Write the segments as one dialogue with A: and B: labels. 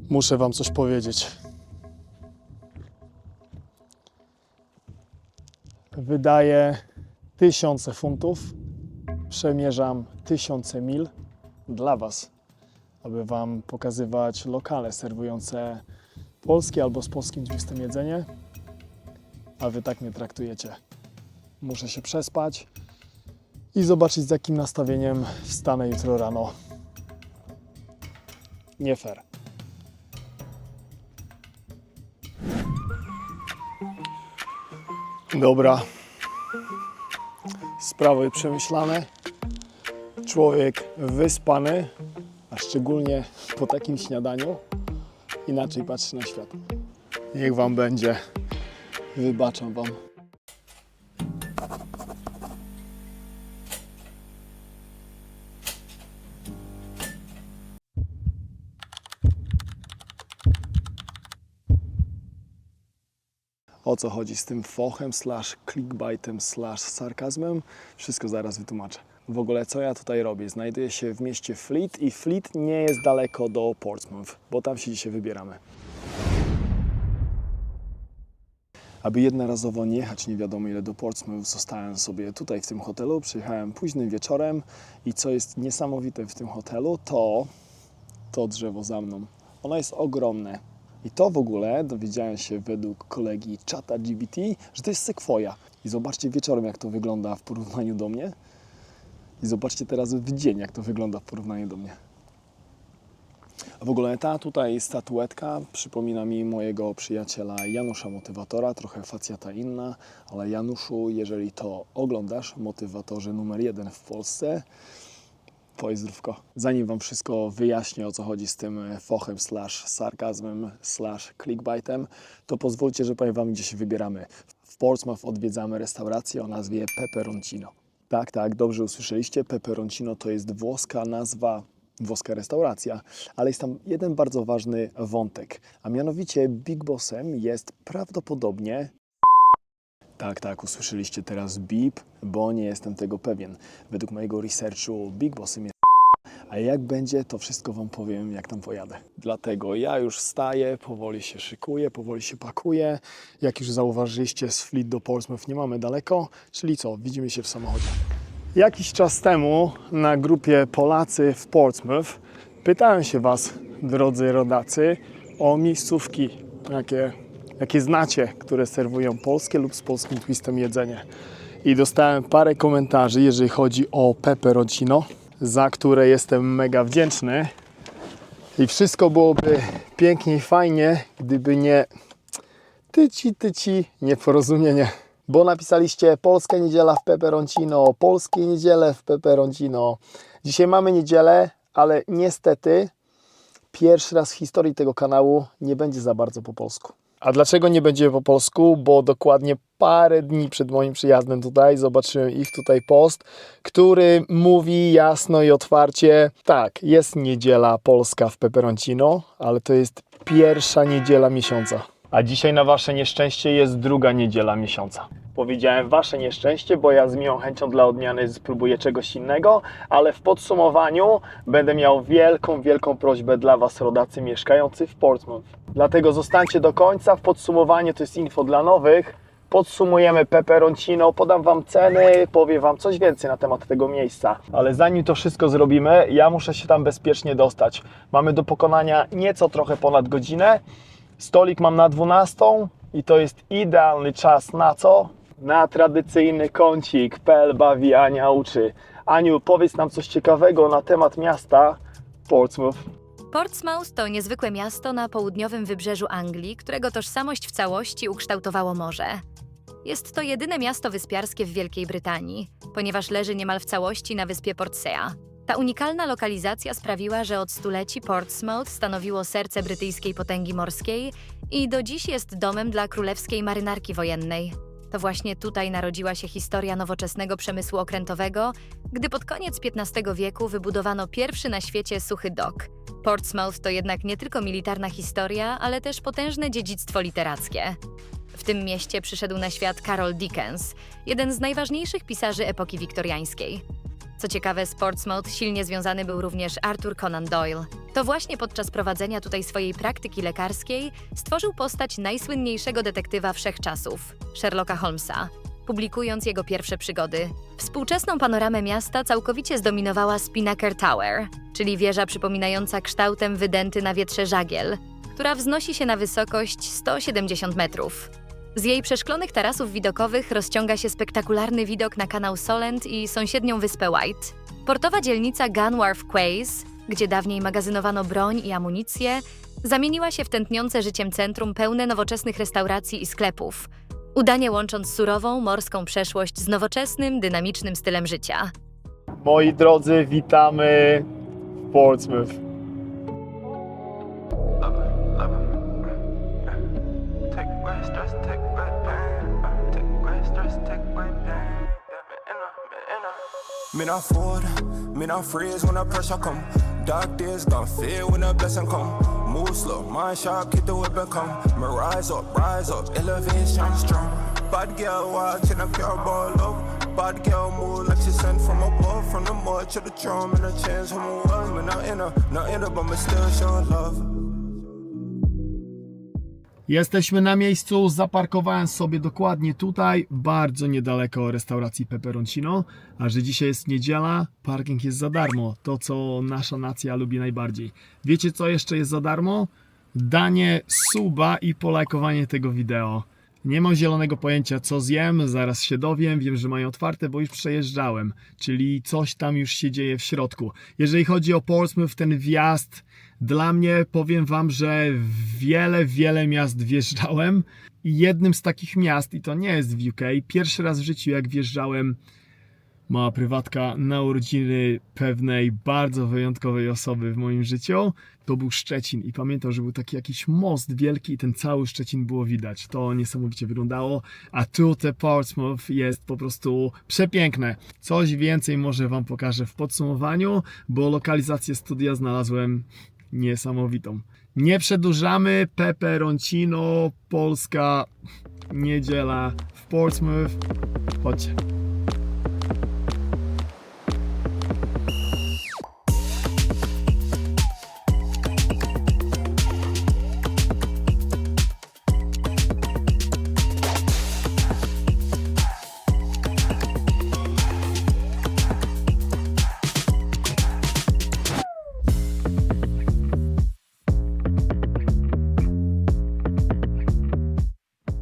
A: Muszę wam coś powiedzieć. Wydaję tysiące funtów, przemierzam tysiące mil dla was, aby wam pokazywać lokale serwujące polskie albo z polskim twistem jedzenie, a wy tak mnie traktujecie. Muszę się przespać i zobaczyć, z jakim nastawieniem wstanę jutro rano. Nie fair. Dobra. Sprawy przemyślane. Człowiek wyspany, a szczególnie po takim śniadaniu inaczej patrzy na świat. Niech wam będzie. Wybaczam wam. O co chodzi z tym fochem, clickbaitem, sarkazmem? Wszystko zaraz wytłumaczę. W ogóle co ja tutaj robię? Znajduję się w mieście Fleet i Fleet nie jest daleko do Portsmouth, bo tam się dzisiaj wybieramy. Aby jednorazowo nie jechać nie wiadomo ile do Portsmouth, zostałem sobie tutaj w tym hotelu, przyjechałem późnym wieczorem i co jest niesamowite w tym hotelu, to drzewo za mną. Ono jest ogromne. I to w ogóle dowiedziałem się według kolegi ChatGPT, że to jest sekwoja. I zobaczcie wieczorem, jak to wygląda w porównaniu do mnie. I zobaczcie teraz w dzień, jak to wygląda w porównaniu do mnie. A w ogóle ta tutaj statuetka przypomina mi mojego przyjaciela Janusza Motywatora, trochę facjata inna, ale Januszu, jeżeli to oglądasz, motywatorze numer 1 w Polsce, pozdrówko. Zanim wam wszystko wyjaśnię, o co chodzi z tym fochem, sarkazmem, clickbaitem, to pozwólcie, że powiem wam, gdzie się wybieramy. W Portsmouth odwiedzamy restaurację o nazwie Peperoncino. Tak, dobrze usłyszeliście. Peperoncino to jest włoska nazwa, włoska restauracja, ale jest tam jeden bardzo ważny wątek, a mianowicie Big Bossem jest prawdopodobnie... Tak, usłyszeliście teraz beep, bo nie jestem tego pewien. Według mojego researchu Big Bossem jest a jak będzie, to wszystko wam powiem, jak tam pojadę. Dlatego ja już wstaję, powoli się szykuję, powoli się pakuję. Jak już zauważyliście, z Fleet do Portsmouth nie mamy daleko, czyli co, widzimy się w samochodzie. Jakiś czas temu na grupie Polacy w Portsmouth pytałem się was, drodzy rodacy, o miejscówki, jakie znacie, które serwują polskie lub z polskim twistem jedzenie. I dostałem parę komentarzy, jeżeli chodzi o Peperoncino, za które jestem mega wdzięczny. I wszystko byłoby pięknie i fajnie, gdyby nie nieporozumienie. Bo napisaliście polska niedziela w Peperoncino, polskie niedziele w Peperoncino. Dzisiaj mamy niedzielę, ale niestety pierwszy raz w historii tego kanału nie będzie za bardzo po polsku. A dlaczego nie będzie po polsku? Bo dokładnie parę dni przed moim przyjazdem tutaj zobaczyłem ich tutaj post, który mówi jasno i otwarcie, tak, jest niedziela polska w Peperoncino, ale to jest pierwsza niedziela miesiąca. A dzisiaj na wasze nieszczęście jest druga niedziela miesiąca. Powiedziałem wasze nieszczęście, bo ja z miłą chęcią dla odmiany spróbuję czegoś innego, ale w podsumowaniu będę miał wielką prośbę dla was, rodacy mieszkający w Portsmouth. Dlatego zostańcie do końca, w podsumowaniu to jest info dla nowych. Podsumujemy Peperoncino, podam wam ceny, powiem wam coś więcej na temat tego miejsca. Ale zanim to wszystko zrobimy, ja muszę się tam bezpiecznie dostać. Mamy do pokonania nieco trochę ponad godzinę. Stolik mam na 12 i to jest idealny czas na co? Na tradycyjny kącik PL bawi, Ania uczy. Aniu, powiedz nam coś ciekawego na temat miasta Portsmouth.
B: Portsmouth to niezwykłe miasto na południowym wybrzeżu Anglii, którego tożsamość w całości ukształtowało morze. Jest to jedyne miasto wyspiarskie w Wielkiej Brytanii, ponieważ leży niemal w całości na wyspie Portsea. Ta unikalna lokalizacja sprawiła, że od stuleci Portsmouth stanowiło serce brytyjskiej potęgi morskiej i do dziś jest domem dla królewskiej marynarki wojennej. To właśnie tutaj narodziła się historia nowoczesnego przemysłu okrętowego, gdy pod koniec XV wieku wybudowano pierwszy na świecie suchy dok. Portsmouth to jednak nie tylko militarna historia, ale też potężne dziedzictwo literackie. W tym mieście przyszedł na świat Charles Dickens, jeden z najważniejszych pisarzy epoki wiktoriańskiej. Co ciekawe, z Portsmouth silnie związany był również Arthur Conan Doyle. To właśnie podczas prowadzenia tutaj swojej praktyki lekarskiej stworzył postać najsłynniejszego detektywa wszechczasów, Sherlocka Holmesa, publikując jego pierwsze przygody. Współczesną panoramę miasta całkowicie zdominowała Spinnaker Tower, czyli wieża przypominająca kształtem wydęty na wietrze żagiel, która wznosi się na wysokość 170 metrów. Z jej przeszklonych tarasów widokowych rozciąga się spektakularny widok na kanał Solent i sąsiednią wyspę White. Portowa dzielnica Gun Wharf Quays, gdzie dawniej magazynowano broń i amunicję, zamieniła się w tętniące życiem centrum pełne nowoczesnych restauracji i sklepów, udanie łącząc surową, morską przeszłość z nowoczesnym, dynamicznym stylem życia.
A: Moi drodzy, witamy w Portsmouth.
C: Me not forward, me not freeze when the pressure come. Dark days gone fear when the blessing come. Move slow, mind sharp, keep the weapon come. Me rise up, elevation strong. Bad girl watching a pure ball love. Bad girl move like she sent from above. From the mud to the drum and the chains from a world. Me not in her, but me still show love.
A: Jesteśmy na miejscu, zaparkowałem sobie dokładnie tutaj, bardzo niedaleko restauracji Peperoncino, a że dzisiaj jest niedziela, parking jest za darmo, to co nasza nacja lubi najbardziej. Wiecie co jeszcze jest za darmo? Danie suba i polajkowanie tego wideo. Nie mam zielonego pojęcia co zjem, zaraz się dowiem, wiem, że mają otwarte, bo już przejeżdżałem, czyli coś tam już się dzieje w środku. Jeżeli chodzi o Portsmouth, ten wjazd, dla mnie powiem wam, że wiele miast wjeżdżałem i jednym z takich miast, i to nie jest w UK, pierwszy raz w życiu jak wjeżdżałem, mała prywatka, na urodziny pewnej bardzo wyjątkowej osoby w moim życiu, to był Szczecin i pamiętam, że był taki jakiś most wielki i ten cały Szczecin było widać. To niesamowicie wyglądało, a tu te Portsmouth jest po prostu przepiękne. Coś więcej może wam pokażę w podsumowaniu, bo lokalizację studia znalazłem niesamowitą. Nie przedłużamy, Peperoncino, Polska, niedziela w Portsmouth. Chodźcie.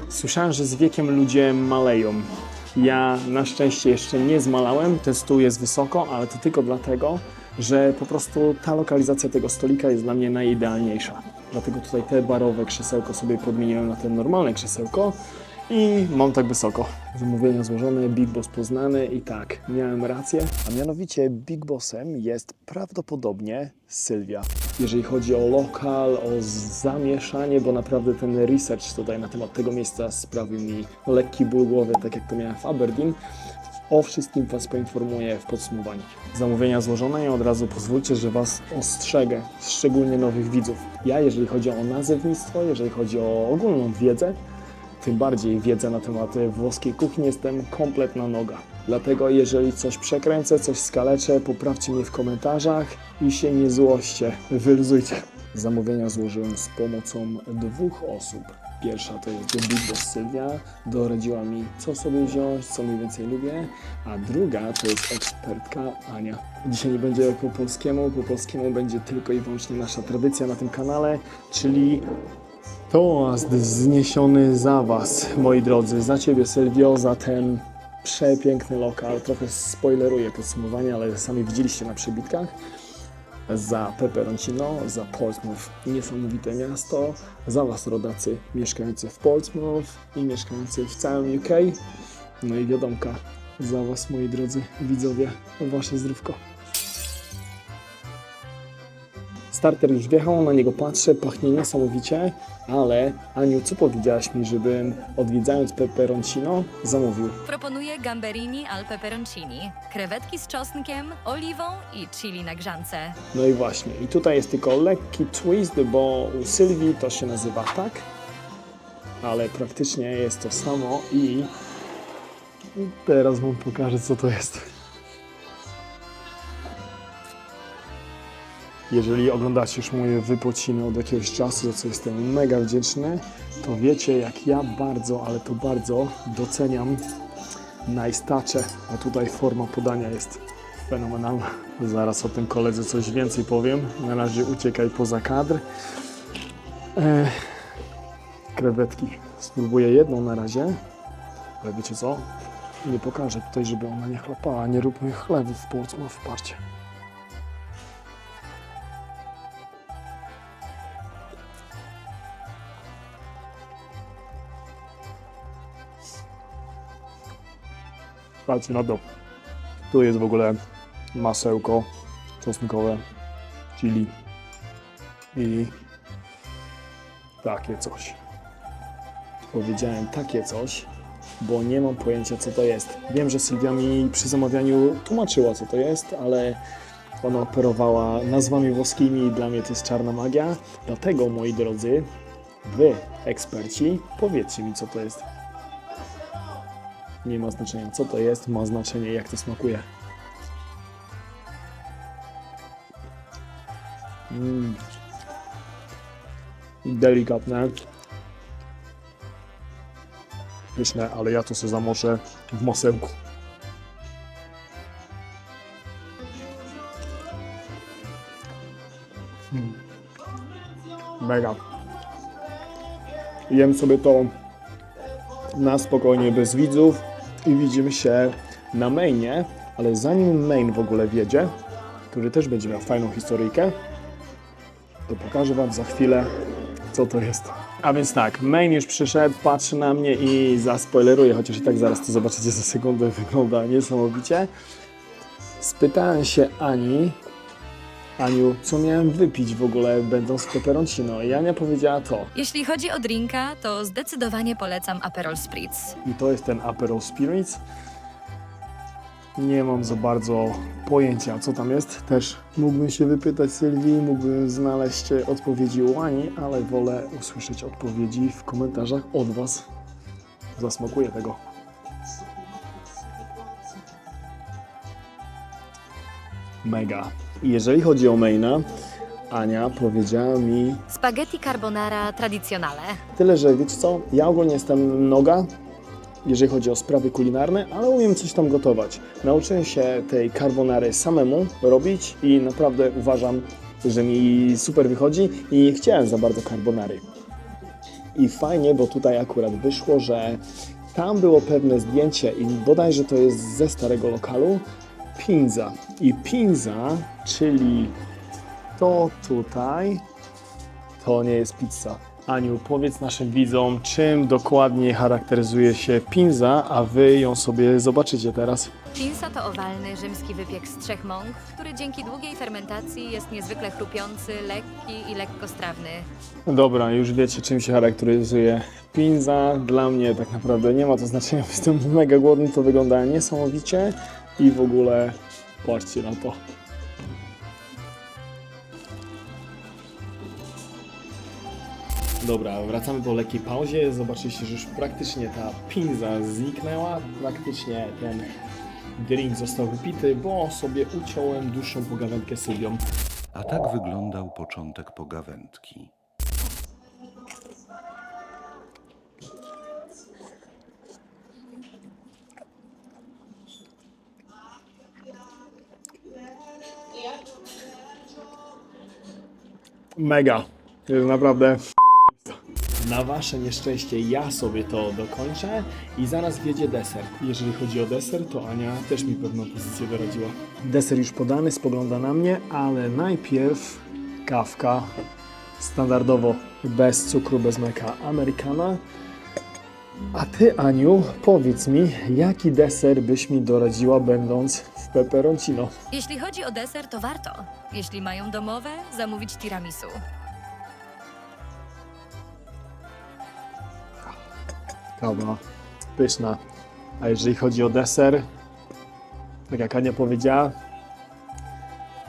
A: Słyszałem, że z wiekiem ludzie maleją. Ja na szczęście jeszcze nie zmalałem, ten stół jest wysoko, ale to tylko dlatego, że po prostu ta lokalizacja tego stolika jest dla mnie najidealniejsza. Dlatego tutaj te barowe krzesełko sobie podmieniłem na te normalne krzesełko i mam tak wysoko. Zamówienia złożone, Big Boss poznany i tak, miałem rację. A mianowicie Big Bossem jest prawdopodobnie Sylwia. Jeżeli chodzi o lokal, o zamieszanie, bo naprawdę ten research tutaj na temat tego miejsca sprawił mi lekki ból głowy, tak jak to miałem w Aberdeen. O wszystkim Was poinformuję w podsumowaniu. Zamówienia złożone i od razu pozwólcie, że Was ostrzegę, szczególnie nowych widzów. Ja, jeżeli chodzi o nazewnictwo, jeżeli chodzi o ogólną wiedzę, tym bardziej wiedzę na temat włoskiej kuchni, jestem kompletna noga. Dlatego jeżeli coś przekręcę, coś skaleczę, poprawcie mnie w komentarzach i się nie złoście, wyluzujcie. Zamówienia złożyłem z pomocą 2 osób. Pierwsza to jest The Big Boss Sylwia, doradziła mi co sobie wziąć, co mniej więcej lubię, a druga to jest ekspertka Ania. Dzisiaj nie będzie po polskiemu będzie tylko i wyłącznie nasza tradycja na tym kanale, czyli toast zniesiony za Was, moi drodzy, za Ciebie Sylwio, za ten przepiękny lokal. Trochę spoileruję podsumowanie, ale sami widzieliście na przebitkach. Za Peperoncino, za Portsmouth, niesamowite miasto, za Was rodacy mieszkający w Portsmouth i mieszkający w całym UK. No i wiadomka, za Was, moi drodzy widzowie, Wasze zdrówko. Starter już wjechał, na niego patrzę, pachnie niesamowicie, ale Aniu, co powiedziałaś mi, żebym odwiedzając Peperoncino zamówił?
B: Proponuję gamberini al peperoncini, krewetki z czosnkiem, oliwą i chili na grzance.
A: No i właśnie, i tutaj jest tylko lekki twist, bo u Sylwii to się nazywa tak, ale praktycznie jest to samo i teraz wam pokażę, co to jest. Jeżeli oglądacie już moje wypociny od jakiegoś czasu, za co jestem mega wdzięczny, to wiecie, jak ja bardzo, ale to bardzo doceniam najstacze, a tutaj forma podania jest fenomenalna. Zaraz o tym koledze coś więcej powiem. Na razie uciekaj poza kadr. Krewetki. Spróbuję jedną na razie, ale wiecie co? Nie pokażę tutaj, żeby ona nie chlapała. Nie róbmy chlebów w Portsmouth, patrzcie. Patrzcie na to. Tu jest w ogóle masełko czosnkowe, chili i takie coś. Powiedziałem takie coś, bo nie mam pojęcia, co to jest. Wiem, że Sylwia mi przy zamawianiu tłumaczyła, co to jest, ale ona operowała nazwami włoskimi i dla mnie to jest czarna magia. Dlatego, moi drodzy, wy, eksperci, powiedzcie mi, co to jest. Nie ma znaczenia, co to jest, ma znaczenie, jak to smakuje. Delikatne. Pyszne, ale ja to sobie zamoczę w masełku. Mega. Jem sobie to na spokojnie, bez widzów i widzimy się na mainie, ale zanim main w ogóle wjedzie, który też będzie miał fajną historyjkę, to pokażę wam za chwilę, co to jest. A więc tak, main już przyszedł, patrzy na mnie i zaspoileruję, chociaż i tak zaraz to zobaczycie za sekundę, wygląda niesamowicie. Spytałem się Aniu, co miałem wypić w ogóle będąc w peperoncino i Ania powiedziała to.
B: Jeśli chodzi o drinka, to zdecydowanie polecam Aperol Spritz.
A: I to jest ten Aperol Spirits. Nie mam za bardzo pojęcia, co tam jest. Też mógłbym się wypytać Sylwii, mógłbym znaleźć odpowiedzi u Ani, ale wolę usłyszeć odpowiedzi w komentarzach od was. Zasmakuję tego. Mega. I jeżeli chodzi o maina, Ania powiedziała mi
B: Spaghetti carbonara tradizionale.
A: tyle, że wiecie co, ja ogólnie jestem noga, jeżeli chodzi o sprawy kulinarne, ale umiem coś tam gotować. Nauczyłem się tej carbonary samemu robić i naprawdę uważam, że mi super wychodzi i nie chciałem za bardzo carbonary. I fajnie, bo tutaj akurat wyszło, że tam było pewne zdjęcie i bodajże to jest ze starego lokalu, Pinza. I Pinza, czyli to tutaj, to nie jest pizza. Aniu, powiedz naszym widzom, czym dokładnie charakteryzuje się pinza, a wy ją sobie zobaczycie teraz.
B: Pinza to owalny rzymski wypiek z 3 mąk, który dzięki długiej fermentacji jest niezwykle chrupiący, lekki i lekko strawny.
A: Dobra, już wiecie, czym się charakteryzuje pinza. Dla mnie tak naprawdę nie ma to znaczenia, jestem mega głodny, to wygląda niesamowicie i w ogóle patrzcie na to. Dobra, wracamy po lekkiej pauzie. Zobaczyliście, że już praktycznie ta pinza zniknęła. Praktycznie ten drink został wypity, bo sobie uciąłem dłuższą pogawędkę z Sylwią.
D: A tak wyglądał początek pogawędki.
A: Mega. To jest naprawdę... Na wasze nieszczęście ja sobie to dokończę i zaraz wjedzie deser. Jeżeli chodzi o deser, to Ania też mi pewną pozycję doradziła. Deser już podany, spogląda na mnie, ale najpierw kawka. Standardowo bez cukru, bez mleka, americana. A ty, Aniu, powiedz mi, jaki deser byś mi doradziła, będąc w peperoncino?
B: Jeśli chodzi o deser, to warto. Jeśli mają domowe, zamówić tiramisu.
A: Kawa pyszna. A jeżeli chodzi o deser, tak jak Ania powiedziała,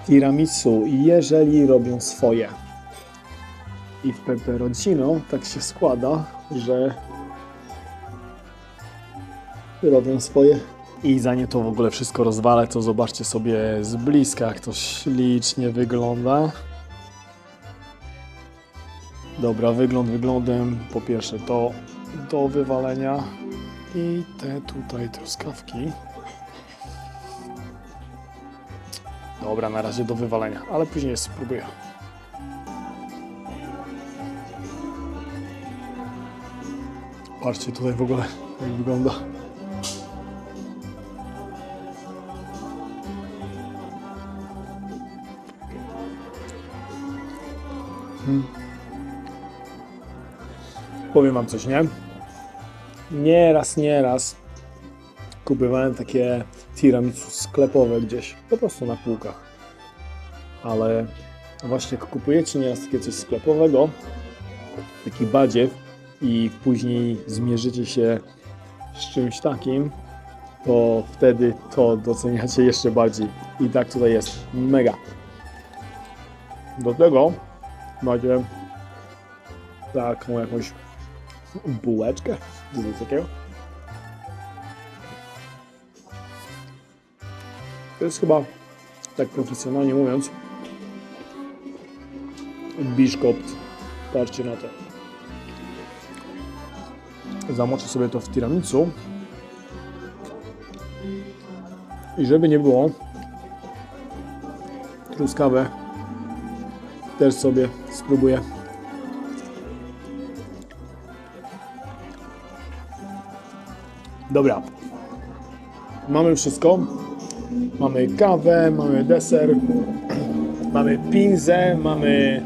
A: tiramisu, jeżeli robią swoje. I w peperoncino tak się składa, że robią swoje. I zanim to w ogóle wszystko rozwalę, to zobaczcie sobie z bliska, jak to ślicznie wygląda. Dobra, wygląd wyglądem. Po pierwsze to do wywalenia i te tutaj truskawki. Dobra, na razie do wywalenia, ale później spróbuję. Patrzcie tutaj w ogóle, jak wygląda. Powiem wam coś, nie? Nieraz kupowałem takie tiramisu sklepowe gdzieś, po prostu na półkach. Ale właśnie jak kupujecie nieraz takie coś sklepowego, taki badziew i później zmierzycie się z czymś takim, to wtedy to doceniacie jeszcze bardziej. I tak tutaj jest. Mega. Do tego macie taką jakąś bułeczkę, czy coś takiego. To jest chyba, tak profesjonalnie mówiąc, biszkopt. Patrzcie na to. Zamoczę sobie to w tiramisu. I żeby nie było, truskawę też sobie spróbuję. Dobra. Mamy wszystko. Mamy kawę, mamy deser, mamy pinzę, mamy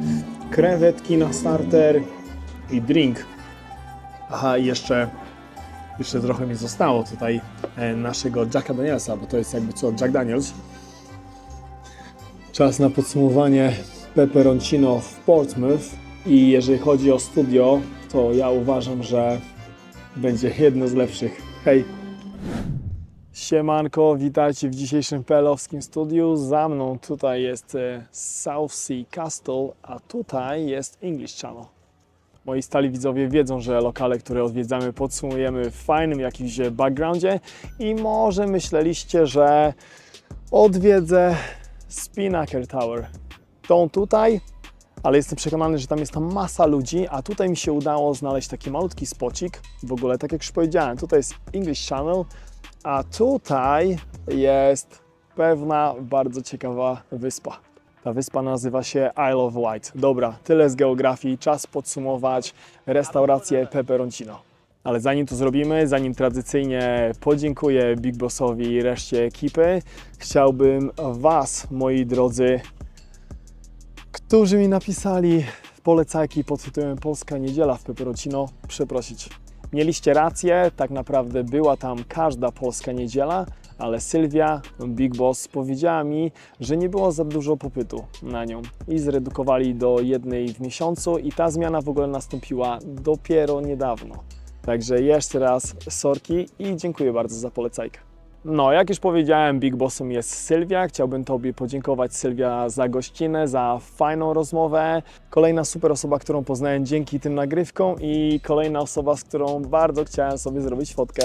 A: krewetki na starter i drink. Aha, i jeszcze trochę mi zostało tutaj naszego Jacka Danielsa, bo to jest jakby co Jack Daniels. Czas na podsumowanie pepperoncino w Portsmouth i jeżeli chodzi o studio, to ja uważam, że będzie jedno z lepszych. Hej! Siemanko, witajcie w dzisiejszym PL-owskim studiu. Za mną tutaj jest Southsea Castle, a tutaj jest English Channel. Moi stali widzowie wiedzą, że lokale, które odwiedzamy, podsumujemy w fajnym jakimś backgroundzie i może myśleliście, że odwiedzę Spinnaker Tower. Tą tutaj, ale jestem przekonany, że tam jest masa ludzi, a tutaj mi się udało znaleźć taki malutki spocik. W ogóle, tak jak już powiedziałem, tutaj jest English Channel, a tutaj jest pewna bardzo ciekawa wyspa. Ta wyspa nazywa się Isle of Wight. Dobra, tyle z geografii, czas podsumować restaurację Pepperoncino. Ale zanim to zrobimy, zanim tradycyjnie podziękuję Big Bossowi i reszcie ekipy, chciałbym Was, moi drodzy, którzy mi napisali polecajki pod tytułem Polska Niedziela w Pepperoncino, przeprosić. Mieliście rację, tak naprawdę była tam każda polska niedziela, ale Sylwia, Big Boss, powiedziała mi, że nie było za dużo popytu na nią i zredukowali do jednej w miesiącu i ta zmiana w ogóle nastąpiła dopiero niedawno. Także jeszcze raz sorki i dziękuję bardzo za polecajkę. No, jak już powiedziałem, Big Bossem jest Sylwia. Chciałbym Tobie podziękować, Sylwia, za gościnę, za fajną rozmowę. Kolejna super osoba, którą poznałem dzięki tym nagrywkom i kolejna osoba, z którą bardzo chciałem sobie zrobić fotkę.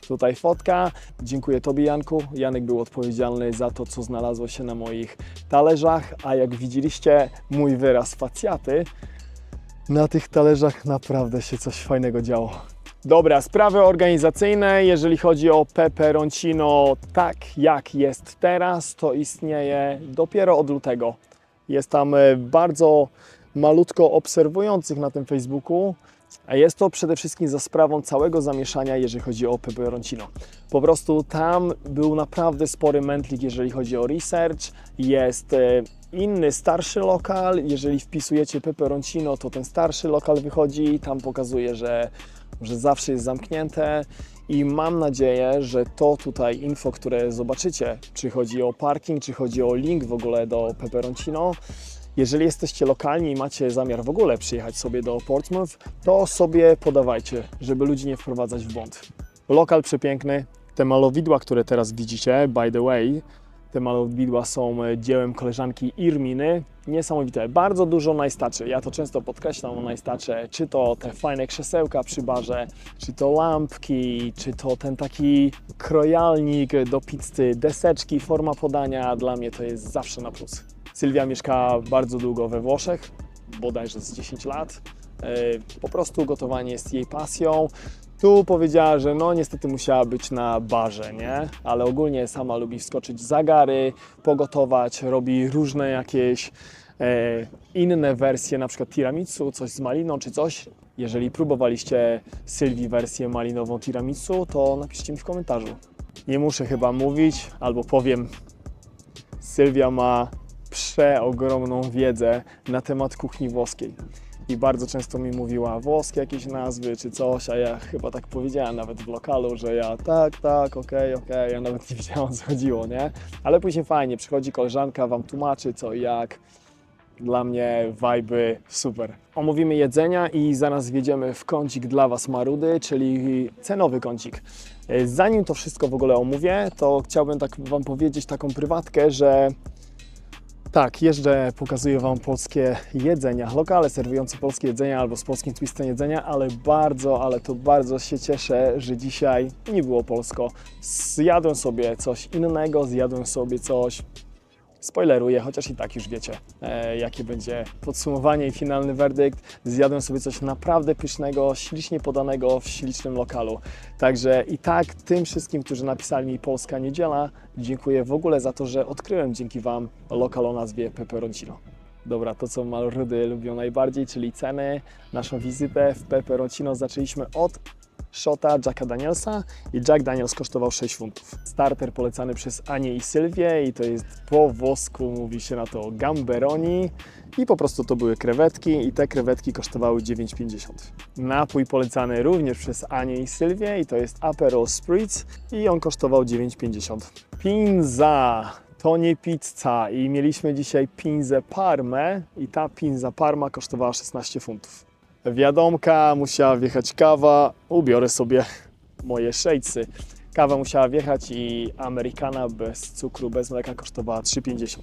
A: Tutaj fotka. Dziękuję Tobie, Janku. Janek był odpowiedzialny za to, co znalazło się na moich talerzach, a jak widzieliście mój wyraz facjaty, na tych talerzach naprawdę się coś fajnego działo. Dobra, sprawy organizacyjne, jeżeli chodzi o Pepperoncino, tak jak jest teraz, to istnieje dopiero od lutego. Jest tam bardzo malutko obserwujących na tym Facebooku, a jest to przede wszystkim za sprawą całego zamieszania, jeżeli chodzi o Pepperoncino. Po prostu tam był naprawdę spory mętlik, jeżeli chodzi o research. Jest inny, starszy lokal. Jeżeli wpisujecie Pepperoncino, to ten starszy lokal wychodzi i tam pokazuje, że zawsze jest zamknięte i mam nadzieję, że to tutaj info, które zobaczycie, czy chodzi o parking, czy chodzi o link w ogóle do Pepperoncino, jeżeli jesteście lokalni i macie zamiar w ogóle przyjechać sobie do Portsmouth, to sobie podawajcie, żeby ludzi nie wprowadzać w błąd. Lokal przepiękny, te malowidła, które teraz widzicie, by the way, te malowidła są dziełem koleżanki Irminy. Niesamowite, bardzo dużo najstaczy. Ja to często podkreślam o najstacze, czy to te fajne krzesełka przy barze, czy to lampki, czy to ten taki krojalnik do pizzy, deseczki, forma podania. Dla mnie to jest zawsze na plus. Sylwia mieszka bardzo długo we Włoszech, bodajże z 10 lat. Po prostu gotowanie jest jej pasją. Tu powiedziała, że no niestety musiała być na barze, nie? Ale ogólnie sama lubi wskoczyć za gary, pogotować, robi różne jakieś inne wersje, na przykład tiramisu, coś z maliną czy coś. Jeżeli próbowaliście Sylwii wersję malinową tiramisu, to napiszcie mi w komentarzu. Nie muszę chyba mówić, albo powiem, Sylwia ma przeogromną wiedzę na temat kuchni włoskiej. I bardzo często mi mówiła włoskie jakieś nazwy czy coś, a ja chyba tak powiedziałem nawet w lokalu, że ja tak, okej, ja nawet nie wiedziałam, o co chodziło, nie? Ale później fajnie, przychodzi koleżanka, wam tłumaczy co i jak. Dla mnie wajby super. Omówimy jedzenia i zaraz wjedziemy w kącik dla Was marudy, czyli cenowy kącik. Zanim to wszystko w ogóle omówię, to chciałbym tak Wam powiedzieć taką prywatkę, że tak, jeżdżę, pokazuję Wam polskie jedzenia, lokale serwujące polskie jedzenia albo z polskim twistem jedzenia, ale to bardzo się cieszę, że dzisiaj nie było polsko. Zjadłem sobie coś innego, zjadłem sobie coś, spoileruję, chociaż i tak już wiecie, jakie będzie podsumowanie i finalny werdykt. Zjadłem sobie coś naprawdę pysznego, ślicznie podanego w ślicznym lokalu. Także i tak tym wszystkim, którzy napisali mi Polska Niedziela, dziękuję w ogóle za to, że odkryłem dzięki Wam lokal o nazwie Peperoncino. Dobra, to co marudy lubią najbardziej, czyli ceny. Naszą wizytę w Peperoncino zaczęliśmy od shota Jacka Danielsa i Jack Daniels kosztował 6 funtów. Starter polecany przez Anię i Sylwię i to jest po włosku, mówi się na to gamberoni i po prostu to były krewetki i te krewetki kosztowały 9,50. Napój polecany również przez Anię i Sylwię i to jest Aperol Spritz i on kosztował 9,50. Pinza! To nie pizza i mieliśmy dzisiaj pinzę Parmę i ta pinza Parma kosztowała 16 funtów. Wiadomka, musiała wjechać kawa, ubiorę sobie moje shadesy. Kawa musiała wjechać i Americana bez cukru, bez mleka kosztowała 3,50.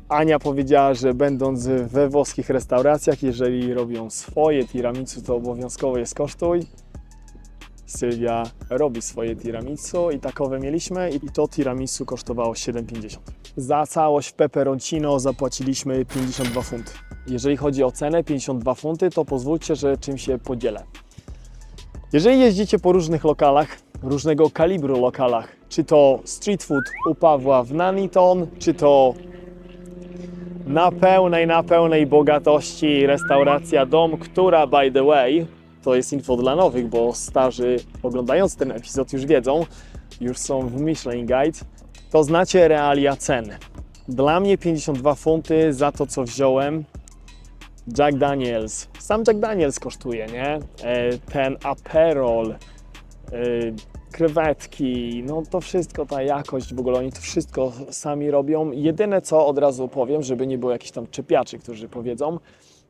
A: Ania powiedziała, że będąc we włoskich restauracjach, jeżeli robią swoje tiramisu, to obowiązkowo je skosztuj. Sylwia robi swoje tiramisu i takowe mieliśmy i to tiramisu kosztowało 7,50. Za całość w Peperoncino zapłaciliśmy 52 funty. Jeżeli chodzi o cenę 52 funty, to pozwólcie, że czym się podzielę. Jeżeli jeździcie po różnych lokalach, różnego kalibru lokalach, czy to street food u Pawła w Nuneaton, czy to na pełnej bogatości restauracja Dom, która by the way, to jest info dla nowych, bo starzy oglądając ten epizod już wiedzą, już są w Michelin Guide, to znacie realia cen. Dla mnie 52 funty za to, co wziąłem. Jack Daniels. Sam Jack Daniels kosztuje, nie? Ten Aperol, krewetki, no to wszystko, ta jakość, w ogóle oni to wszystko sami robią. Jedyne co od razu powiem, żeby nie było jakichś tam czepiaczy, którzy powiedzą,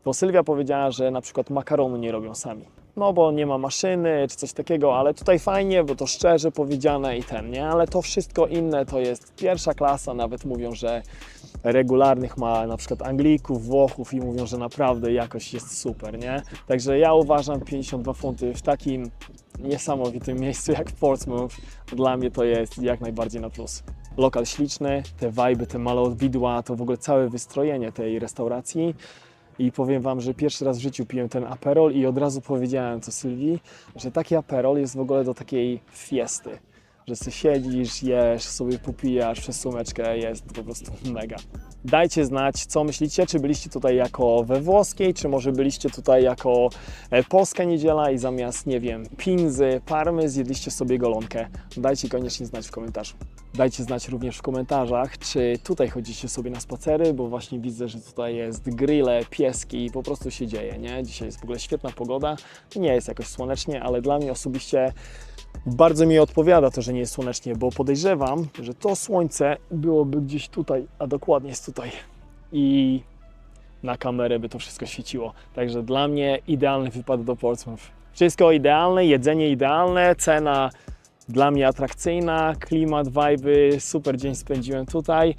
A: to Sylwia powiedziała, że na przykład makaronu nie robią sami. No bo nie ma maszyny czy coś takiego, ale tutaj fajnie, bo to szczerze powiedziane i nie? Ale to wszystko inne to jest pierwsza klasa, nawet mówią, że regularnych ma na przykład Anglików, Włochów i mówią, że naprawdę jakość jest super, nie? Także ja uważam 52 funty w takim niesamowitym miejscu jak w Portsmouth, dla mnie to jest jak najbardziej na plus. Lokal śliczny, te vibe, te malowidła, to w ogóle całe wystrojenie tej restauracji. I powiem Wam, że pierwszy raz w życiu piłem ten Aperol i od razu powiedziałem to Sylwii, że taki Aperol jest w ogóle do takiej fiesty. Że sobie siedzisz, jesz, sobie popijasz przez sumeczkę, jest po prostu mega. Dajcie znać, co myślicie, czy byliście tutaj jako we włoskiej, czy może byliście tutaj jako Polska Niedziela i zamiast, nie wiem, pinzy, parmy zjedliście sobie golonkę. Dajcie koniecznie znać w komentarzu. Dajcie znać również w komentarzach, czy tutaj chodzicie sobie na spacery, bo właśnie widzę, że tutaj jest grille, pieski i po prostu się dzieje, nie? Dzisiaj jest w ogóle świetna pogoda, nie jest jakoś słonecznie, ale dla mnie osobiście bardzo mi odpowiada to, że nie jest słonecznie, bo podejrzewam, że to słońce byłoby gdzieś tutaj, a dokładnie jest tutaj i na kamerę by to wszystko świeciło. Także dla mnie idealny wypad do Portsmouth. Wszystko idealne, jedzenie idealne, cena dla mnie atrakcyjna, klimat, vibe, super dzień spędziłem tutaj.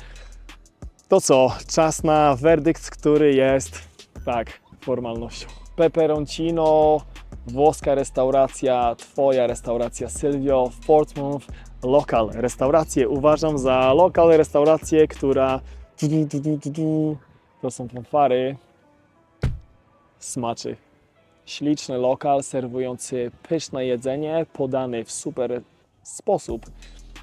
A: To co, czas na werdykt, który jest, tak, formalnością. Peperoncino, włoska restauracja, Twoja restauracja Sylwio w Portsmouth, lokal, restaurację uważam za lokal, restaurację, która to są fanfary, smaczy. śliczny lokal serwujący pyszne jedzenie podane w super sposób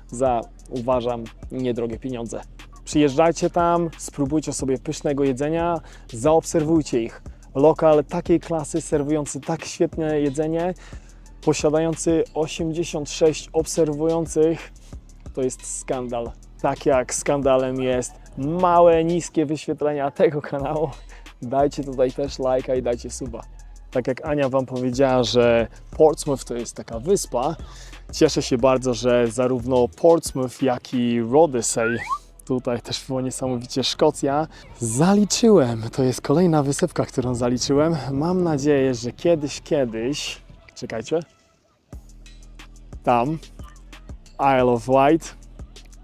A: za, uważam, niedrogie pieniądze. Przyjeżdżajcie tam, spróbujcie sobie pysznego jedzenia, zaobserwujcie ich. Lokal takiej klasy, serwujący tak świetne jedzenie, posiadający 86 obserwujących, to jest skandal. Tak jak skandalem jest małe, niskie wyświetlenia tego kanału, dajcie tutaj też lajka i dajcie suba. Tak jak Ania Wam powiedziała, że Portsmouth to jest taka wyspa, cieszę się bardzo, że zarówno Portsmouth, jak i Rothesay, tutaj też było niesamowicie Szkocja, zaliczyłem. To jest kolejna wysepka, którą zaliczyłem. Mam nadzieję, że kiedyś, czekajcie, tam, Isle of Wight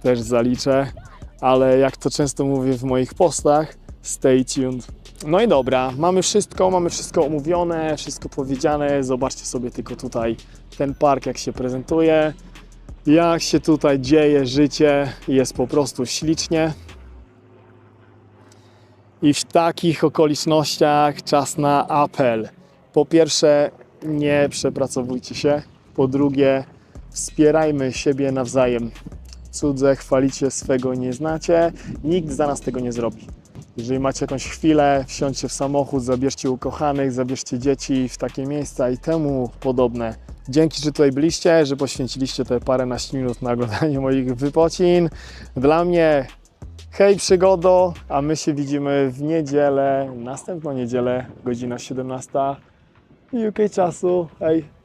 A: też zaliczę, ale jak to często mówię w moich postach, stay tuned. No i dobra, mamy wszystko omówione, wszystko powiedziane. Zobaczcie sobie tylko tutaj ten park, jak się prezentuje, jak się tutaj dzieje życie, jest po prostu ślicznie. I w takich okolicznościach czas na apel. Po pierwsze, nie przepracowujcie się. Po drugie, wspierajmy siebie nawzajem. Cudze chwalicie, swego nie znacie. Nikt za nas tego nie zrobi. Jeżeli macie jakąś chwilę, wsiądźcie w samochód, zabierzcie ukochanych, zabierzcie dzieci w takie miejsca i temu podobne. Dzięki, że tutaj byliście, że poświęciliście te paręnaście minut na oglądanie moich wypocin. Dla mnie hej przygodo, a my się widzimy w niedzielę, następną niedzielę, godzina 17 UK czasu. Hej!